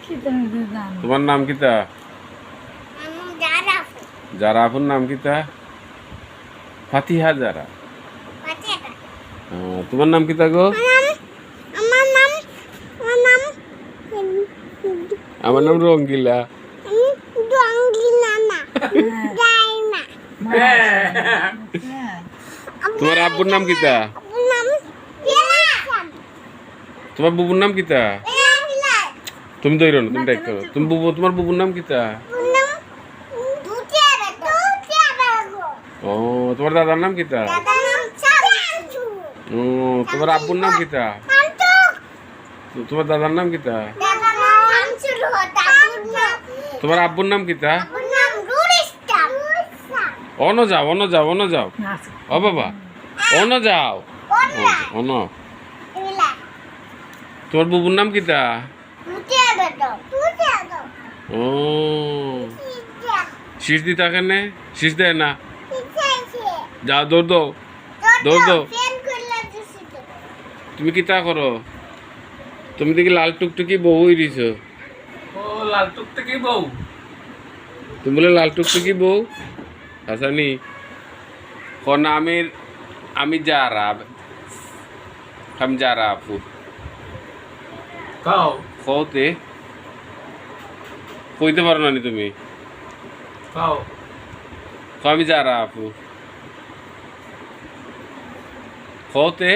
তোমার নাম কিতা? যারা আপুর নাম কিতা? ফাতিহা যারা। তোমার নাম কিতা গো? আমার নাম রঙ্গিলা। তোমার আব্বুর নাম কিতা? তোমার বুবুর নাম কিতা? তুমি দইরো না, তুমি দেখো। তোমার বুবুর নাম কিতা? ও, তোমার দাদার নাম কিতা? ও, তোমার আব্বুর নাম কিতা? তোমার দাদার নাম কিতা? তোমার আব্বুর নাম কিতা? অন যাও, অন যাও, অন যাও। ও বাবা, অন যাও, অন। তোমার বুবুর নাম কিতা? ও, শীষ দি থাকে না? শীষ দেয় না? যাও, দৌড় দাও, দৌড় দাও। তুমি কিতা করো? তুমি দেখি লাল টুকটুকি বউ হইছ। ও লাল টুকটুকি বউ। তুমি বলে লাল টুকটুকি বউ? হাসানি কোন আমি যারা আপু কাও কওতে কইতে পারো না নি তুমি? কাও আমি যারা আপু কওতে